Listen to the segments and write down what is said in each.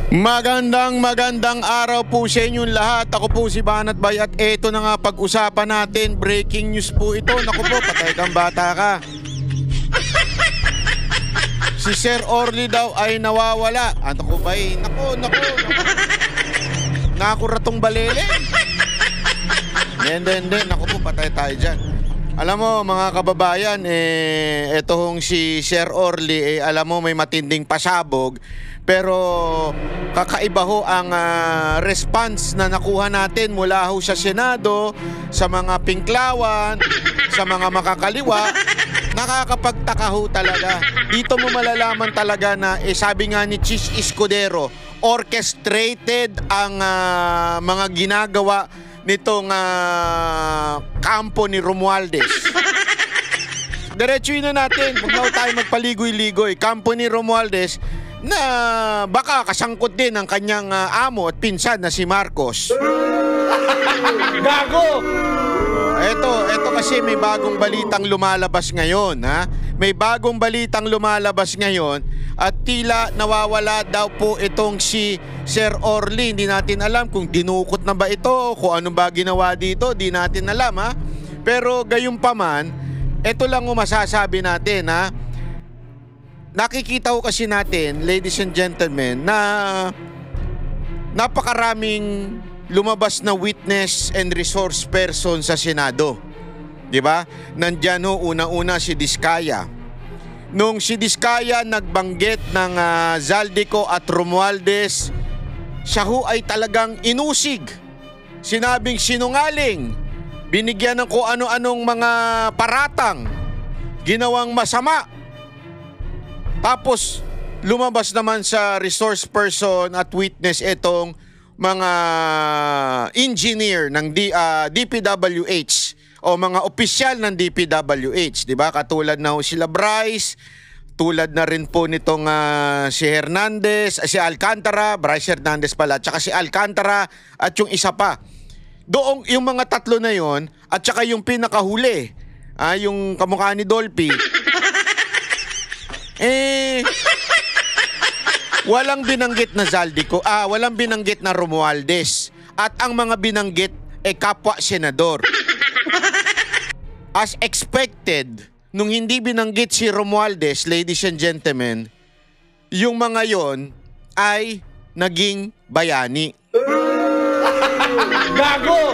Magandang araw po sa inyong lahat. Ako po si Banat Bay at eto na nga pag-usapan natin. Breaking news po ito. Naku po, patay kang bata ka. Si Sir Orly daw ay nawawala. Ano ko ba eh? Naku. Nakakuratong balele. Hindi. Naku po, patay tayo dyan. Alam mo mga kababayan, eto hong si Sir Orly, alam mo may matinding pasabog. Pero kakaiba ho ang response na nakuha natin mula ho sa Senado, sa mga pinklawan, sa mga makakaliwa. Nakakapagtaka ho talaga. Dito mo malalaman talaga na sabi nga ni Chis Escudero, orchestrated ang mga ginagawa nitong kampo ni Romualdez. Diretsuhin na natin, huwag na tayo magpaligoy-ligoy. Kampo ni Romualdez na baka kasangkot din ang kanyang amo at pinsan na si Marcos. Gago! Ito kasi may bagong balitang lumalabas ngayon, ha? May bagong balitang lumalabas ngayon at tila nawawala daw po itong si Sir Orly. Hindi natin alam kung dinukot na ba ito, kung ano ba ginawa dito, di natin alam, ha? Pero gayunpaman, ito lang ang masasabi natin, ha? Nakikita ko kasi natin, ladies and gentlemen, na napakaraming lumabas na witness and resource person sa Senado. 'Di ba? Nandiyan ho una-una si Diskaya. Nung si Diskaya nagbanggit ng Zaldico at Romualdez, siya ho ay talagang inusig. Sinabing sinungaling. Binigyan ng kung ano-anong mga paratang. Ginawang masama. Tapos lumabas naman sa resource person at witness itong mga engineer ng DPWH o mga opisyal ng DPWH, 'di ba? Katulad na ho sila Bryce, tulad na rin po nitong si Hernandez, si Alcantara, Bryce Hernandez pala, at saka si Alcantara at yung isa pa. Doong yung mga tatlo na yon at saka yung pinakahuli, yung kamukha ni Dolphy. Walang binanggit na Zaldico, walang binanggit na Romualdez. At ang mga binanggit kapwa senador. As expected, nung hindi binanggit si Romualdez, ladies and gentlemen, yung mga yon ay naging bayani. Gago!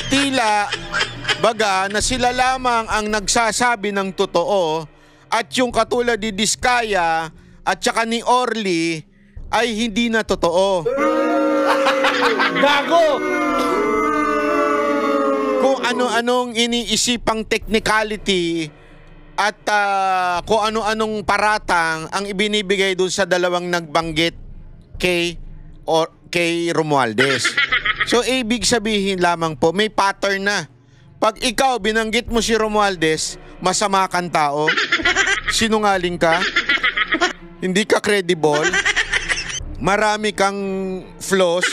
Tila baga na sila lamang ang nagsasabi ng totoo at yung katulad ni Diskaya at saka ni Orly ay hindi na totoo. Gago! Kung ano-anong iniisipang technicality at kung ano-anong paratang ang ibinibigay dun sa dalawang nagbanggit kay Romualdez. So ibig sabihin lamang po may pattern na. Pag ikaw binanggit mo si Romualdez, masama kang tao, sinungaling ka, hindi ka credible, marami kang flaws,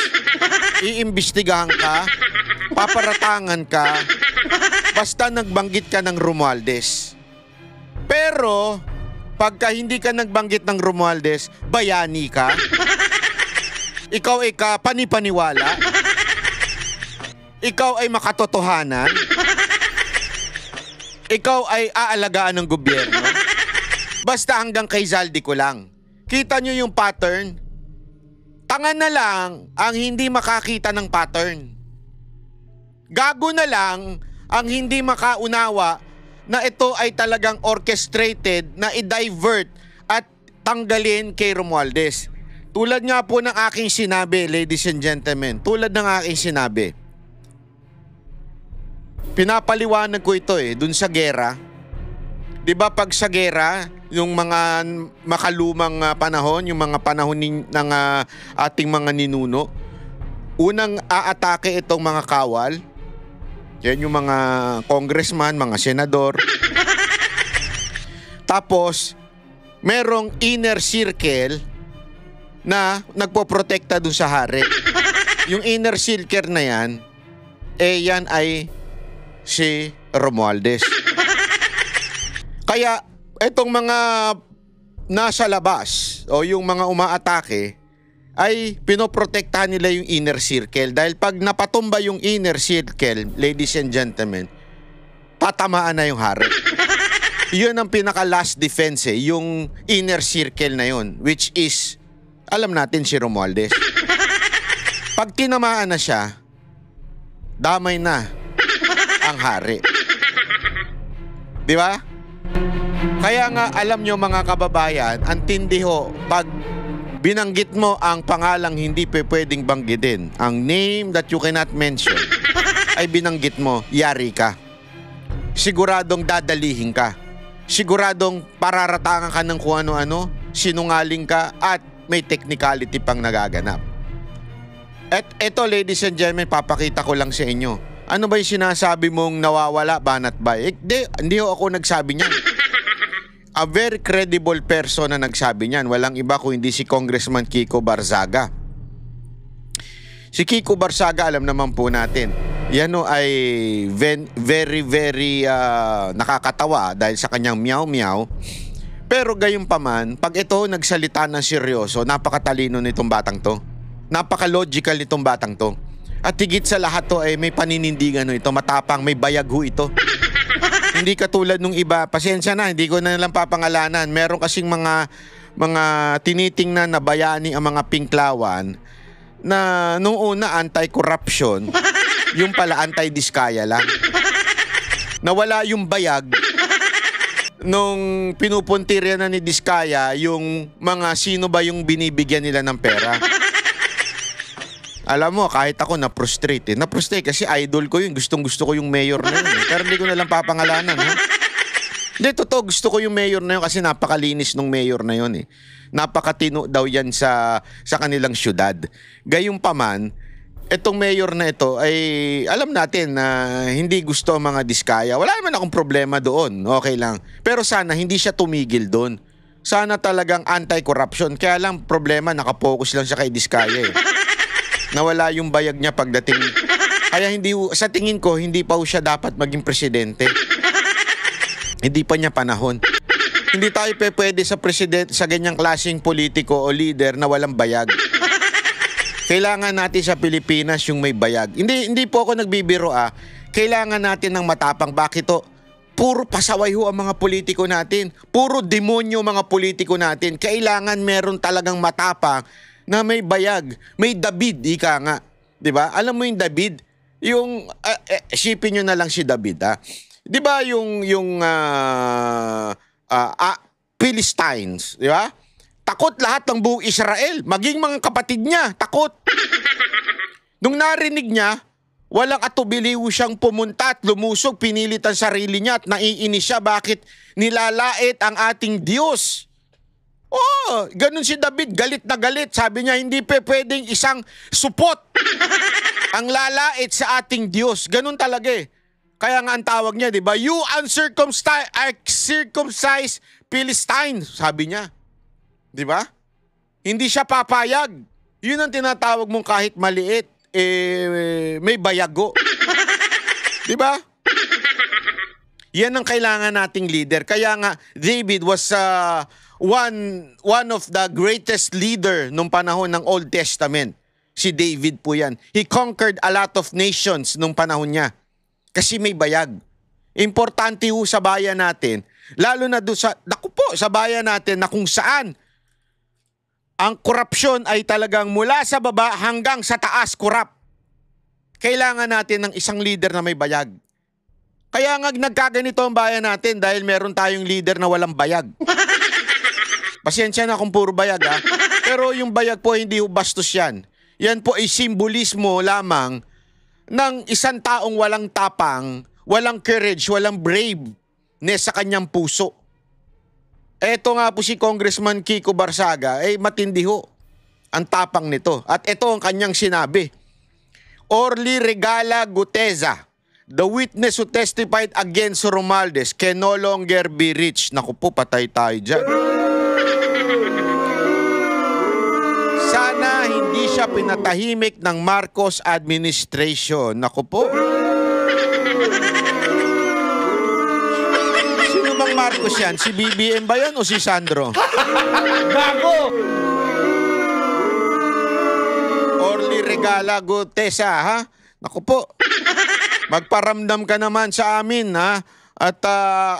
iimbestigahan ka, paparatangan ka, basta nagbanggit ka ng Romualdez. Pero, pagka hindi ka nagbanggit ng Romualdez, bayani ka, ikaw ay panipaniwala, ikaw ay makatotohanan, ikaw ay aalagaan ng gobyerno, basta hanggang kay Zaldico lang. Kita nyo yung pattern? Tanga na lang ang hindi makakita ng pattern. Gago na lang ang hindi makaunawa na ito ay talagang orchestrated na i-divert at tanggalin kay Romualdez. Tulad nga po ng aking sinabi, ladies and gentlemen, tulad ng aking sinabi, pinapaliwanag ko ito dun sa gera. 'Di ba pag sa gera, yung mga makalumang panahon, yung mga panahon ng ating mga ninuno, unang aatake itong mga kawal. Yan yung mga congressman, mga senador. Tapos merong inner circle na nagpoprotekta dun sa hari. Yung inner circle na yan, yan ay si Romualdez. Kaya etong mga nasa labas o yung mga umaatake ay pinoprotektahan nila yung inner circle. Dahil pag napatumba yung inner circle, ladies and gentlemen, tatamaan na yung hari. Yun ang pinaka last defense yung inner circle na yun, which is, alam natin si Romualdez. Pag tinamaan na siya, damay na ang hari. Di ba? Kaya nga alam nyo mga kababayan, ang tindi ho, pag binanggit mo ang pangalang hindi pwedeng banggitin, ang name that you cannot mention, ay binanggit mo, yari ka. Siguradong dadalihin ka. Siguradong pararatangan ka ng kung ano-ano, sinungaling ka, at may technicality pang nagaganap. At eto, ladies and gentlemen, papakita ko lang sa inyo. Ano ba yung sinasabi mong nawawala, banat ba? Hindi ako nagsabi niyan. A very credible person na nagsabi niyan. Walang iba kung hindi si Congressman Kiko Barzaga. Si Kiko Barzaga, alam naman po natin, yan ay very nakakatawa dahil sa kanyang meow-meow. Pero gayon pa man, pag ito nagsalita ng seryoso, napakatalino nitong batang to. Napaka-logical nitong batang to. At higit sa lahat to ay may paninindigan ito, matapang, may bayag ho ito. Hindi katulad nung iba, pasensya na, hindi ko na lang papangalanan. Meron kasing mga tinitingnan na bayani ang mga pinklawan na nung una anti-corruption, yung pala anti-diskaya lang. Nawala yung bayag nung pinupuntirya na ni Diskaya yung mga sino ba yung binibigyan nila ng pera. Alam mo, kahit ako na-frustrate. Na-frustrate kasi idol ko yun. Gustong-gusto ko yung mayor na yun. Pero hindi ko na lang papangalanan. Hindi, totoo. Gusto ko yung mayor na yun kasi napakalinis nung mayor na yun. Napakatino daw yan sa kanilang syudad. Gayong pa man, itong mayor na ito ay alam natin na hindi gusto ang mga Diskaya. Wala naman akong problema doon. Okay lang. Pero sana hindi siya tumigil doon. Sana talagang anti-corruption. Kaya lang problema, nakapokus lang siya kay Diskaya Nawala yung bayag niya pagdating. Kaya sa tingin ko, hindi pa siya dapat maging presidente. Hindi pa niya panahon. Hindi tayo pwede sa ganyang klaseng politiko o leader na walang bayag. Kailangan natin sa Pilipinas yung may bayag. Hindi po ako nagbibiro Kailangan natin ng matapang. Bakit to? Puro pasaway ho ang mga politiko natin. Puro demonyo mga politiko natin. Kailangan meron talagang matapang na may bayag, may David, ika nga. 'Di ba? Alam mo yung David? Yung isipin niyo na lang si David, 'Di ba yung Philistines, 'di ba? Takot lahat ng buong Israel, maging mga kapatid niya, takot. Nung narinig niya, walang atubiliw siyang pumunta at lumusog, pinilit ang sarili niya at naiinis siya bakit nilalait ang ating Diyos. Oh, ganun si David, galit na galit. Sabi niya, hindi pwedeng isang supot ang lalait sa ating Diyos. Ganun talaga Kaya nga ang tawag niya, di ba? You uncircumcised Philistine, sabi niya. Di ba? Hindi siya papayag. Yun ang tinatawag mong kahit maliit, may bayago. Di ba? Yan ang kailangan nating leader. Kaya nga, David was one of the greatest leader nung panahon ng Old Testament. Si David po yan. He conquered a lot of nations nung panahon niya. Kasi may bayag. Importante ho sa bayan natin, lalo na doon sa bayan natin na kung saan ang korupsyon ay talagang mula sa baba hanggang sa taas korap. Kailangan natin ng isang leader na may bayag. Kaya nga nagkaganito ang bayan natin dahil meron tayong leader na walang bayag. Pasensya na kung puro bayag pero yung bayag po hindi bastos yan. Yan po ay simbolismo lamang ng isang taong walang tapang, walang courage, walang braveness sa kanyang puso. Eto nga po si Congressman Kiko Barzaga, matindi ho ang tapang nito. At ito ang kanyang sinabi. Orly Regala Guteza, the witness who testified against Romualdez can no longer be reached. Naku po, patay tayo dyan. Sana hindi siya pinatahimik ng Marcos administration. Naku po. Sino bang Marcos yan? Si BBM ba yan o si Sandro? Gago! Orly Regala Gutesa, ha? Naku po. Magparamdam ka naman sa amin, ha? At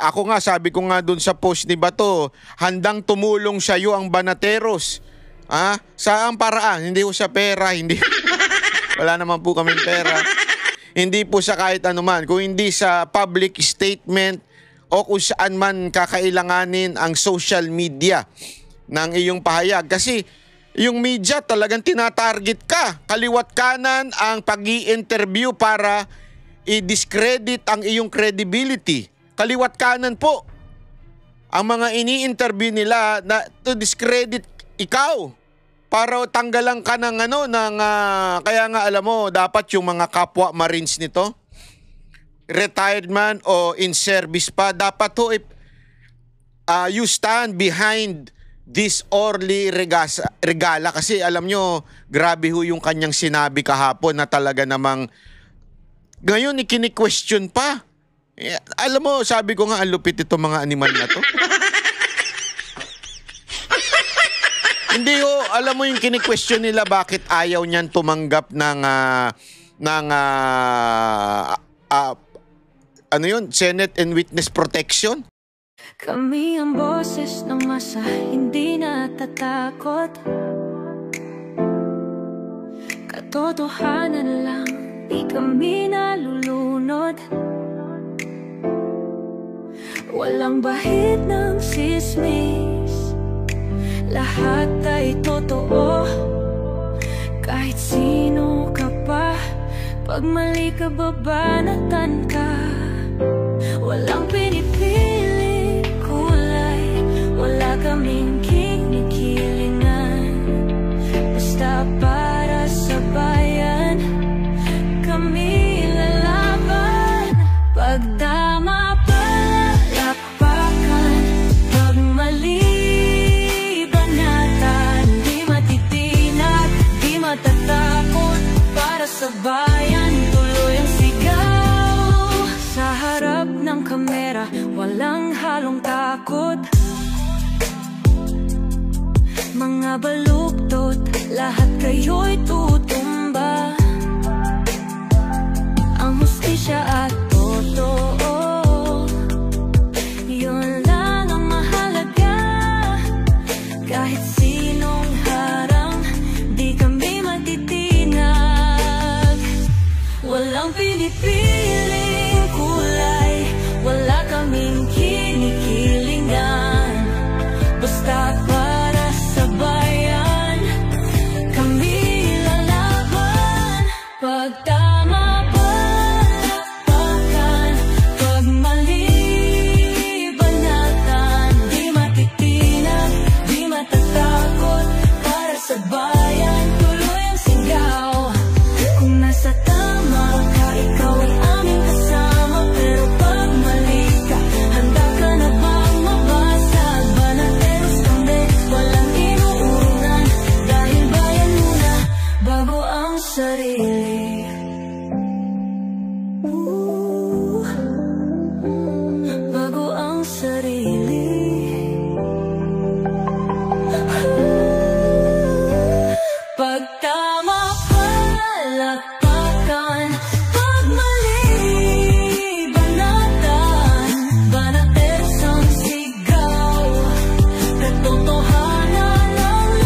ako nga, sabi ko nga dun sa post ni Bato, handang tumulong sa iyo ang Banateros. Ha? Saan paraan? Hindi ko sa pera, hindi. Wala naman po kaming pera. Hindi po sa kahit anuman. Kung hindi sa public statement o kung saan man kakailanganin ang social media ng iyong pahayag. Kasi yung media talagang tinatarget ka. Kaliwat kanan ang pag-i-interview para i-discredit ang iyong credibility. Kaliwat kanan po ang mga ini-interview nila na to discredit ikaw para tanggalan ka ng kaya nga alam mo dapat yung mga kapwa Marines nito, retired man o in service pa, dapat to you stand behind this Orly Regala kasi alam nyo grabe ho yung kanyang sinabi kahapon na talaga namang ngayon ikini-question pa. Alam mo, sabi ko nga, ang lupit itong mga animal na to. Hindi ho, alam mo yung kini-question nila bakit ayaw niyan tumanggap ng Senate and Witness Protection? Kami ang boses ng masa, hindi natatakot. Katotohanan lang, di kami nalulunod. Walang bahid ng sismis, lahat ay totoo. Kahit sino ka pa, pag mali ka babanatan ka. Walang pinipili kulay, wala kaming kinikilingan. Basta para sa bayan, kami lalaban. Pag tama palakpakan, pag mali banatan, di matitinag, di matatakot. Para sa bayan, tuloy ang sigaw. Sa harap ng kamera, walang halong takot. Mga baluktot, lahat kayo'y tutumba. Ang hustisya at totoo, yun lang ang mahalaga. Kahit sinong harang, di kami matitinag. Walang pinipiling kulay, wala kaming kinikilingan. Basta para sa bayan, kami lalaban. Pag tama palakpakan, pag mali banatan, di matitinag, di matatakot. Para sa bayan, tuloy ang sigaw. Kung nasa tama ka, ikaw ay aming kasama. Pero pag mali ka, handa ka na bang mabasag? Banateros kami, walang inuunan. Dahil bayan muna, bago ang sarili. Bago ang sarili. Pag tama palakpakan, pag mali banatan, banateros ang sigaw. Katotohanan ang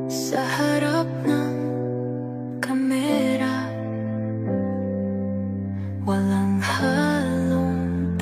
sa harap ng kamera, walang halong